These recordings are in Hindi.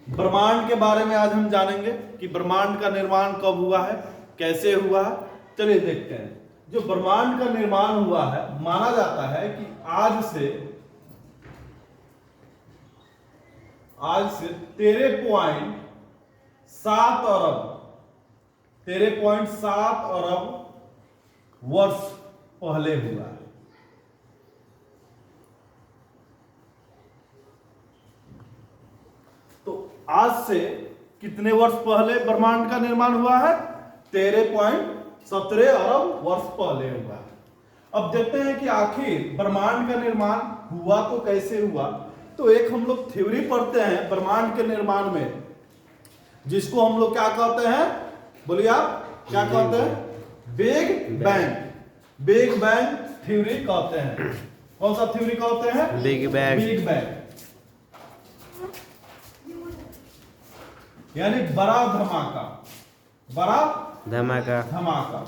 ब्रह्मांड के बारे में आज हम जानेंगे कि ब्रह्मांड का निर्माण कब हुआ है, कैसे हुआ है। चलिए देखते हैं। जो ब्रह्मांड का निर्माण हुआ है, माना जाता है कि आज से 13.7 अरब वर्ष पहले हुआ है। तो आज से कितने वर्ष पहले ब्रह्मांड का निर्माण हुआ है? 13.17 अरब वर्ष पहले हुआ है। अब देखते हैं कि आखिर ब्रह्मांड का निर्माण हुआ तो कैसे हुआ। तो एक हम लोग थ्योरी पढ़ते हैं ब्रह्मांड के निर्माण में, जिसको हम लोग क्या कहते हैं? बोलिए आप, क्या कहते हैं? Big bang. Big bang theory कहते हैं। कौन सा थ्योरी कहते हैं? Big bang. बिग बैंग यानी बड़ा धमाका, बड़ा धमाका। धमाका।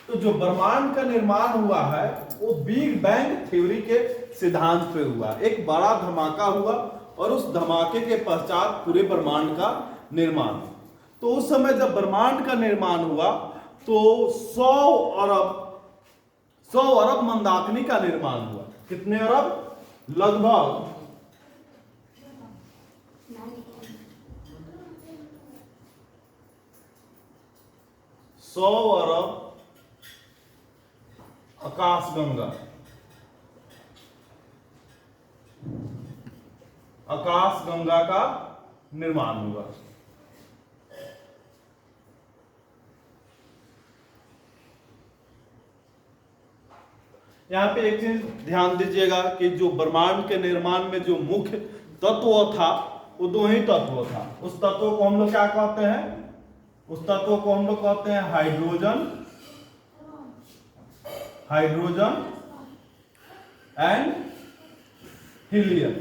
तो जो ब्रह्मांड का निर्माण हुआ है वो बिग बैंग थ्योरी के सिद्धांत पे हुआ। एक बड़ा धमाका हुआ और उस धमाके के पश्चात पूरे ब्रह्मांड का निर्माण। तो उस समय जब ब्रह्मांड का निर्माण हुआ तो 100 अरब मंदाकिनी का निर्माण हुआ। कितने अरब? लगभग 100 अरब आकाशगंगा का निर्माण हुआ। यहां पे एक चीज ध्यान दीजिएगा कि जो ब्रह्मांड के निर्माण में जो मुख्य तत्व था वो दो ही तत्व था। उस तत्व को हम लोग क्या कहते हैं? उस तत्व को हम लोग कहते हैं हाइड्रोजन एंड हीलियम।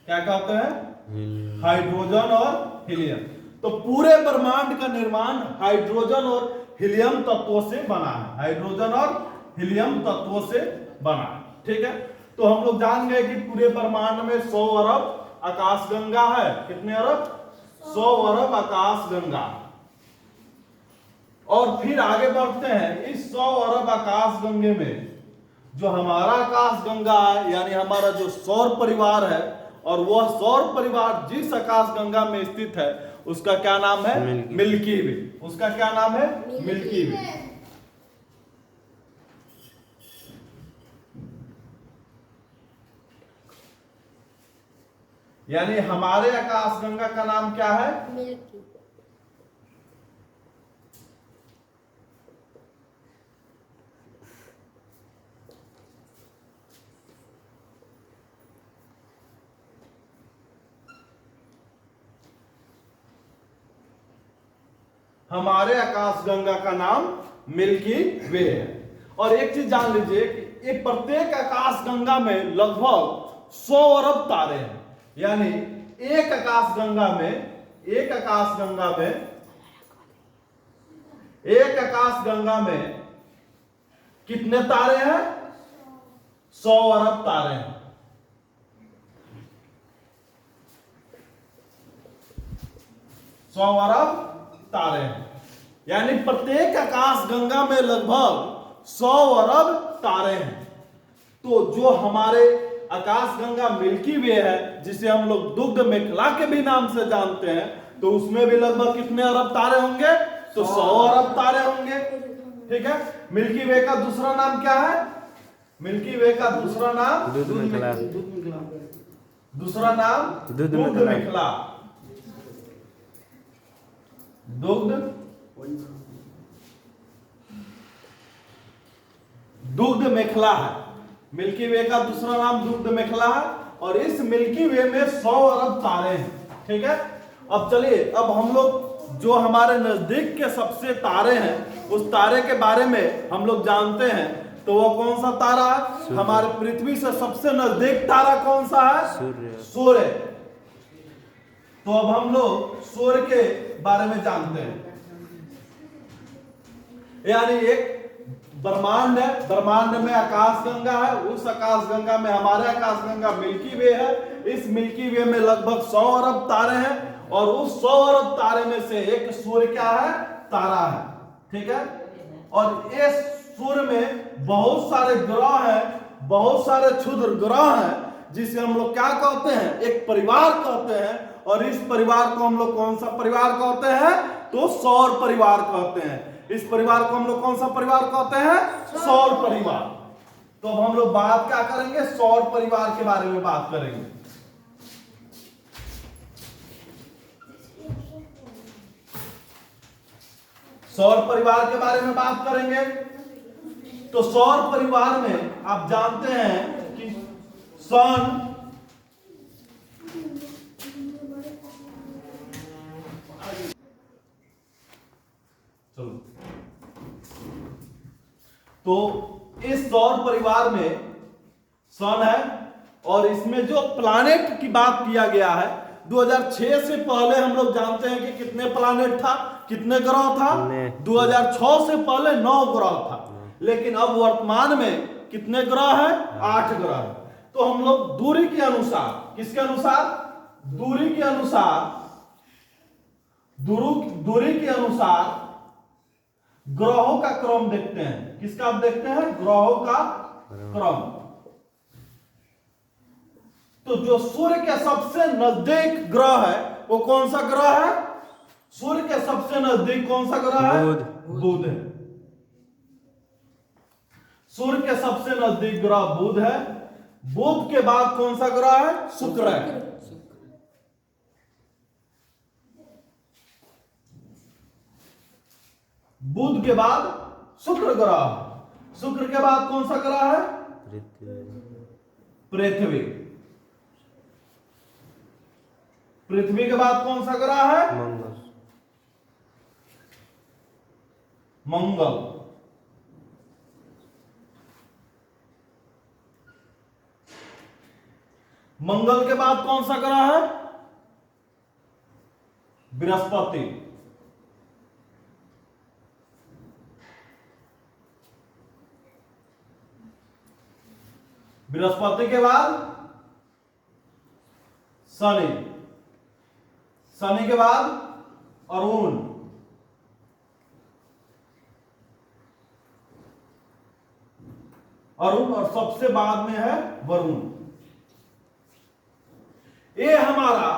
क्या कहते हैं? हाइड्रोजन और हीलियम। तो पूरे ब्रह्मांड का निर्माण हाइड्रोजन और हीलियम तत्वों से बना है। हाइड्रोजन और हीलियम तत्वों से बना है। ठीक है। तो हम लोग जान गए कि पूरे ब्रह्मांड में 100 अरब आकाशगंगा है। कितने अरब? 100 अरब आकाशगंगा। और फिर आगे बढ़ते हैं। इस 100 अरब आकाशगंगे में जो हमारा आकाशगंगा है, यानी हमारा जो सौर परिवार है, और वह सौर परिवार जिस आकाशगंगा में स्थित है उसका क्या नाम है? मिल्की वे। उसका क्या नाम है? मिल्की वे। यानी हमारे आकाशगंगा का नाम क्या है? मिल्की। हमारे आकाशगंगा का नाम मिल्की वे है। और एक चीज जान लीजिए कि एक प्रत्येक आकाशगंगा में लगभग 100 अरब तारे हैं। यानी एक आकाशगंगा में कितने तारे हैं? 100 अरब तारे हैं। 100 अरब तारे हैं। यानी प्रत्येक आकाशगंगा में लगभग 100 अरब तारे हैं। तो जो हमारे आकाशगंगा मिल्की वे है, जिसे हम लोग दुग्ध मेखला के भी नाम से जानते हैं, तो उसमें भी लगभग कितने अरब तारे होंगे? तो 100 अरब तारे होंगे। ठीक है। मिल्की वे का दूसरा नाम क्या है? मिल्की वे का दूसरा नाम दुग्ध मेखला। दूसरा नाम दुग्ध मेखला। दुग्ध मेखला है। मिल्की वे का दूसरा नाम दुग्ध मेखला है। और इस मिल्की वे में 100 अरब तारे हैं। ठीक है। अब चलिए, अब हम लोग जो हमारे नजदीक के सबसे तारे हैं उस तारे के बारे में हम लोग जानते हैं। तो वो कौन सा तारा है? हमारे पृथ्वी से सबसे नजदीक तारा कौन सा है? सूर्य। तो अब हम लोग सूर्य के बारे में जानते हैं। यानी एक ब्रह्मांड है, ब्रह्मांड में आकाश गंगा है, उस आकाश गंगा में हमारे आकाश गंगा मिल्की वे है। इस मिल्की वे में लगभग 100 अरब तारे हैं और उस 100 अरब तारे में से एक सूर्य क्या है, तारा है, ठीक है। और इस सूर्य में बहुत सारे ग्रह हैं, बहुत सारे क्षुद्र ग्रह हैं, जिसे हम लोग क्या कहते हैं, एक परिवार कहते हैं। और इस परिवार को हम लोग कौन सा परिवार कहते हैं, तो सौर परिवार कहते हैं। इस परिवार को हम लोग कौन सा परिवार कहते हैं, सौर परिवार। तो हम लोग बात क्या करेंगे, सौर परिवार के बारे में बात करेंगे। सौर परिवार के बारे में बात करेंगे। तो सौर परिवार में आप जानते हैं कि सन, चलो, तो इस सौर परिवार में सन है और इसमें जो प्लैनेट की बात किया गया है, 2006 से पहले हम लोग जानते हैं कि कितने प्लैनेट था, कितने ग्रह था, 2006 से पहले 9 ग्रह था। लेकिन अब वर्तमान में कितने ग्रह हैं, 8 ग्रह है। तो हम लोग दूरी के अनुसार, किसके अनुसार, दूरी के अनुसार, दूरी के अनुसार ग्रहों का क्रम देखते हैं। किसका आप देखते हैं, ग्रहों का क्रम। तो जो सूर्य के सबसे नजदीक ग्रह है वो कौन सा ग्रह है, सूर्य के सबसे नजदीक कौन सा ग्रह है, बुध है। सूर्य के सबसे नजदीक ग्रह बुध है। बुध के बाद कौन सा ग्रह है, शुक्र है। बुध के बाद शुक्र ग्रह, शुक्र के बाद कौन सा ग्रह है, पृथ्वी। पृथ्वी के बाद कौन सा ग्रह है, मंगल। मंगल के बाद कौन सा ग्रह है, बृहस्पति। बृहस्पति के बाद शनि, शनि के बाद अरुण, अरुण और सबसे बाद में है वरुण। ये हमारा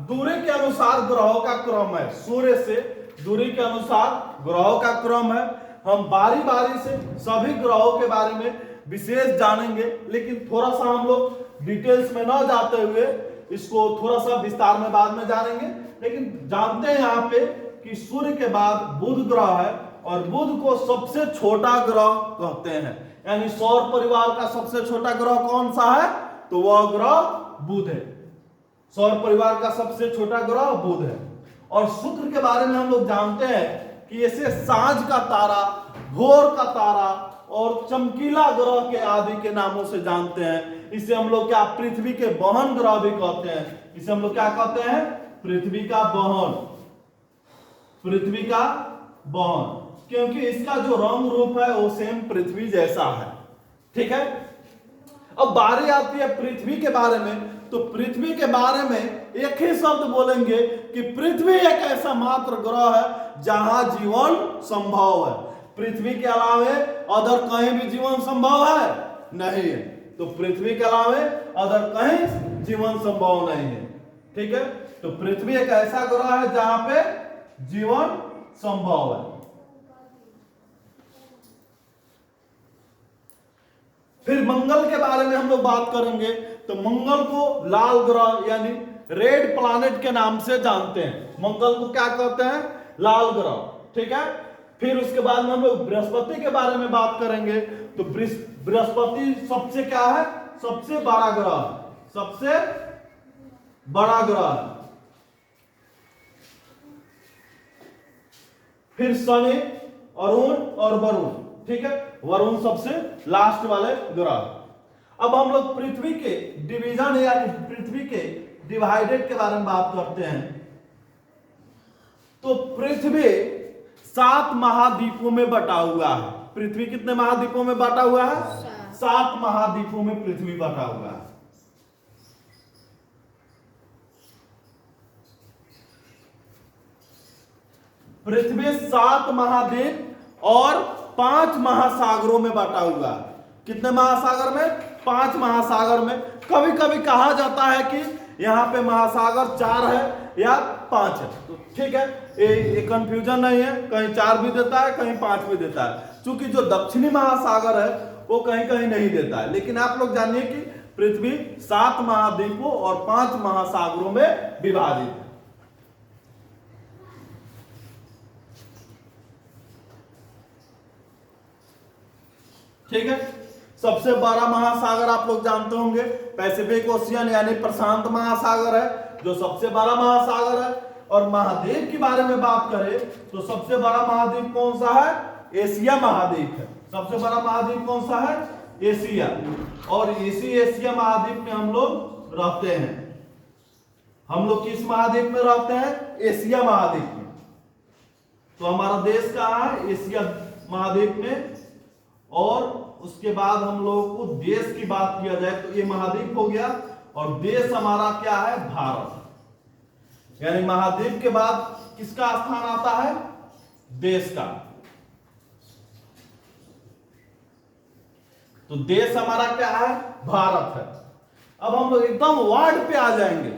दूरी के अनुसार ग्रहों का क्रम है। सूर्य से दूरी के अनुसार ग्रहों का क्रम है। हम बारी बारी से सभी ग्रहों के बारे में विशेष जानेंगे, लेकिन थोड़ा सा हम लोग डिटेल्स में ना जाते हुए इसको थोड़ा सा विस्तार में बाद में जानेंगे। लेकिन जानते हैं यहाँ पे कि सूर्य के बाद बुध ग्रह है और बुध को सबसे छोटा ग्रह कहते हैं। यानी सौर परिवार का सबसे छोटा ग्रह कौन सा है, तो वह ग्रह बुध है। सौर परिवार का सबसे छोटा ग्रह बुध है। और शुक्र के बारे में हम लोग जानते हैं कि इसे सांझ का तारा, भोर का तारा और चमकीला ग्रह के आदि के नामों से जानते हैं। इसे हम लोग क्या, पृथ्वी के बहन ग्रह भी कहते हैं। इसे हम लोग क्या कहते हैं, पृथ्वी का बहन, पृथ्वी का बहन, क्योंकि इसका जो रंग रूप है वो सेम पृथ्वी जैसा है, ठीक है। अब बारी आती है पृथ्वी के बारे में। तो पृथ्वी के बारे में एक ही शब्द बोलेंगे कि पृथ्वी एक ऐसा मात्र ग्रह है जहां जीवन संभव है। पृथ्वी के अलावे अदर कहीं भी जीवन संभव है नहीं है। तो पृथ्वी के अलावे अदर कहीं जीवन संभव नहीं है, ठीक है। तो पृथ्वी एक ऐसा ग्रह है जहां पे जीवन संभव है। फिर मंगल के बारे में हम लोग बात करेंगे। तो मंगल को लाल ग्रह यानी रेड प्लैनेट के नाम से जानते हैं। मंगल को क्या कहते हैं, लाल ग्रह, ठीक है। फिर उसके बाद में हम लोग बृहस्पति के बारे में बात करेंगे। तो बृहस्पति सबसे क्या है, सबसे बड़ा ग्रह, सबसे बड़ा ग्रह। फिर शनि, अरुण और वरुण, ठीक है। वरुण सबसे लास्ट वाले ग्रह। अब हम लोग पृथ्वी के डिवीजन यानी पृथ्वी के डिवाइडेड के बारे में बात करते हैं। तो पृथ्वी 7 महाद्वीपों में बटा हुआ है। पृथ्वी कितने महाद्वीपों में बांटा हुआ है? 7। 7 महाद्वीपों में पृथ्वी बांटा हुआ है। पृथ्वी 7 महाद्वीप और 5 महासागरों में बांटा हुआ है। कितने महासागर में? 5 महासागर में। कभी कभी कहा जाता है कि यहाँ पे महासागर 4 है या 5 है, तो ठीक है, ये कंफ्यूजन नहीं है, कहीं 4 भी देता है, कहीं 5 भी देता है। क्योंकि जो दक्षिणी महासागर है वो कहीं कहीं नहीं देता है। लेकिन आप लोग जानिए कि पृथ्वी 7 महाद्वीपों और 5 महासागरों में विभाजित है। ठीक है, सबसे बड़ा महासागर आप लोग जानते होंगे पैसिफिक ओशियन यानी प्रशांत महासागर है, जो सबसे बड़ा महासागर है। और महाद्वीप के बारे में बात करें तो सबसे बड़ा महाद्वीप कौन सा है? एशिया महाद्वीप है। सबसे बड़ा महाद्वीप कौन सा है? एशिया। और इसी एशिया महाद्वीप में हम लोग रहते हैं। हम लोग किस महाद्वीप में रहते हैं? एशिया महाद्वीप में। तो हमारा देश कहाँ है? एशिया महाद्वीप में। और उसके बाद हम लोगों को देश की बात किया जाए तो ये महाद्वीप हो गया, और देश हमारा क्या है? भारत। यानी महाद्वीप के बाद किसका स्थान आता है? देश का। तो देश हमारा क्या है? भारत है। अब हम लोग एकदम वर्ल्ड पे आ जाएंगे।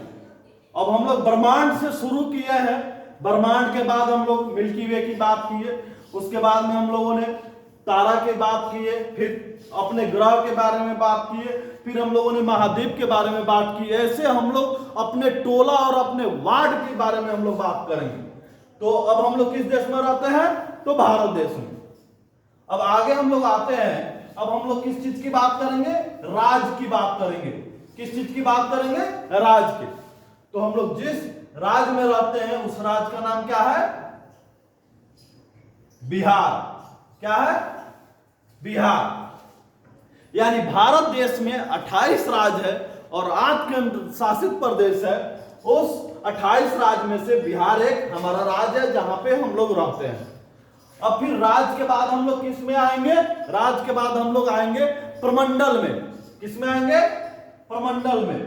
अब हम लोग ब्रह्मांड से शुरू किए हैं। ब्रह्मांड के बाद हम लोग मिल्की वे की बात किए, उसके बाद में हम लोगों ने तारा की बात किए, फिर अपने ग्रह के बारे में बात किए, फिर हम लोगों ने महाद्वीप के बारे में बात की। ऐसे हम लोग अपने टोला और अपने वार्ड के बारे में हम लोग बात करेंगे। तो अब हम लोग किस देश में रहते हैं? तो भारत देश में। अब आगे हम लोग आते हैं, अब हम लोग किस चीज की बात करेंगे? राज्य की बात करेंगे। किस चीज की बात करेंगे? राज्य की। तो हम लोग जिस राज्य में रहते हैं उस राज्य का नाम क्या है? बिहार। क्या है? बिहार। यानी भारत देश में 28 राज्य है और 8 केंद्र शासित प्रदेश है। उस 28 राज्य में से बिहार एक हमारा राज्य है जहां पे हम लोग रहते हैं। अब फिर राज्य के बाद हम लोग किस में आएंगे? राज्य के बाद हम लोग आएंगे प्रमंडल में। किस में आएंगे? प्रमंडल में।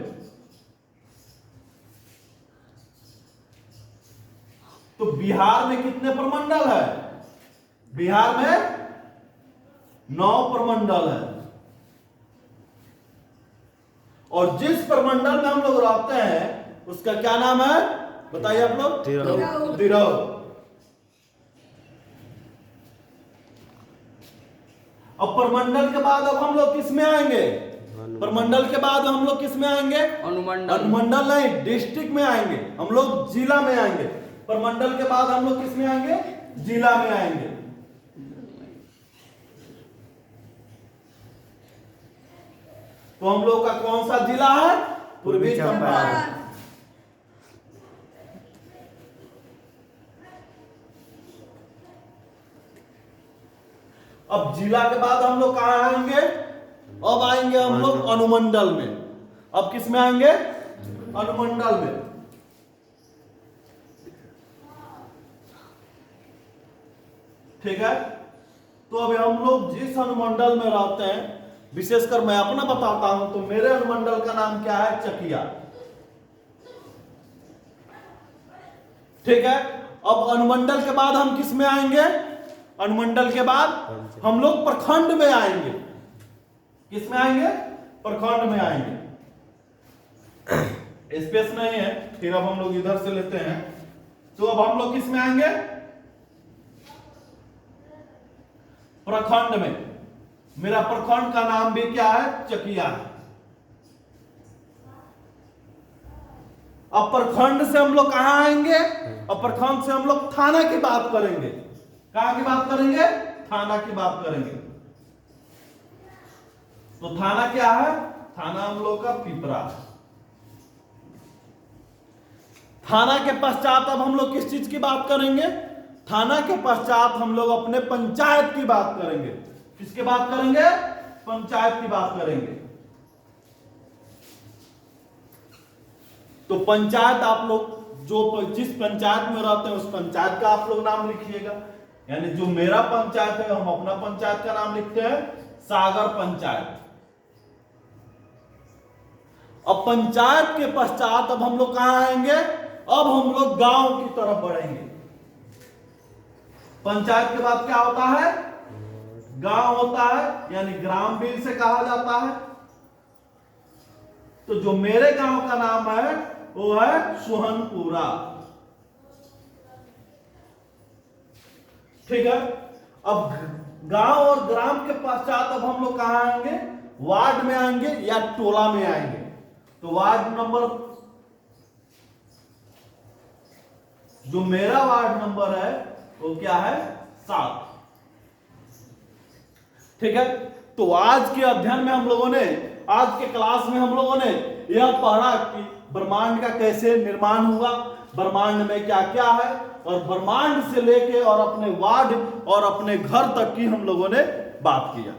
तो बिहार में कितने प्रमंडल है? बिहार में 9 प्रमंडल है। और जिस प्रमंडल में हम लोग रहते हैं उसका क्या नाम है? बताइए आप लोग। दिरौ। अब प्रमंडल के बाद अब हम लोग किस में आएंगे? प्रमंडल के बाद हम लोग किस में आएंगे? अनुमंडल। अनुमंडल नहीं, डिस्ट्रिक्ट में आएंगे हम लोग, जिला में आएंगे। प्रमंडल के बाद हम लोग किस में आएंगे? जिला में आएंगे। तो हम लोग का कौन सा जिला है? पूर्वी चंपारण। अब जिला के बाद हम लोग कहां आएंगे? अब आएंगे हम लोग अनुमंडल में। अब किस में आएंगे? अनुमंडल में। ठीक है, तो अभी हम लोग जिस अनुमंडल में रहते हैं, विशेषकर मैं अपना बताता हूं, तो मेरे अनुमंडल का नाम क्या है? चकिया। ठीक है, अब अनुमंडल के बाद हम किस में आएंगे? अनुमंडल के बाद हम लोग प्रखंड में आएंगे। किस में आएंगे? प्रखंड में आएंगे। स्पेस नहीं है, फिर अब हम लोग इधर से लेते हैं। तो अब हम लोग किस में आएंगे? प्रखंड में। मेरा प्रखंड का नाम भी क्या है? चकिया है। अब प्रखंड से हम लोग कहां आएंगे? अब प्रखंड से हम लोग थाना की बात करेंगे। कहां की बात करेंगे? थाना की बात करेंगे। तो थाना क्या है? थाना हम लोग का पिपरा। थाना के पश्चात अब हम लोग किस चीज की बात करेंगे? थाना के पश्चात हम लोग अपने पंचायत की बात करेंगे। किसकी बात करेंगे? पंचायत की बात करेंगे। तो पंचायत आप लोग जो जिस पंचायत में रहते हैं उस पंचायत का आप लोग नाम लिखिएगा। यानी जो मेरा पंचायत है हम अपना पंचायत का नाम लिखते हैं सागर पंचायत। अब पंचायत के पश्चात अब हम लोग कहां आएंगे, अब हम लोग गांव की तरफ बढ़ेंगे। पंचायत के बाद क्या होता है, गांव होता है, यानी ग्राम भी इसे कहा जाता है। तो जो मेरे गांव का नाम है वो है सुहनपुरा। ठीक है। अब गांव और ग्राम के पश्चात अब हम लोग कहां आएंगे, वार्ड में आएंगे या टोला में आएंगे। तो वार्ड नंबर, जो मेरा वार्ड नंबर है वो क्या है, 7। ठीक है। तो आज के अध्ययन में हम लोगों ने, आज के क्लास में हम लोगों ने यह पढ़ा कि ब्रह्मांड का कैसे निर्माण हुआ, ब्रह्मांड में क्या क्या है, और ब्रह्मांड से लेके और अपने वार्ड और अपने घर तक की हम लोगों ने बात किया।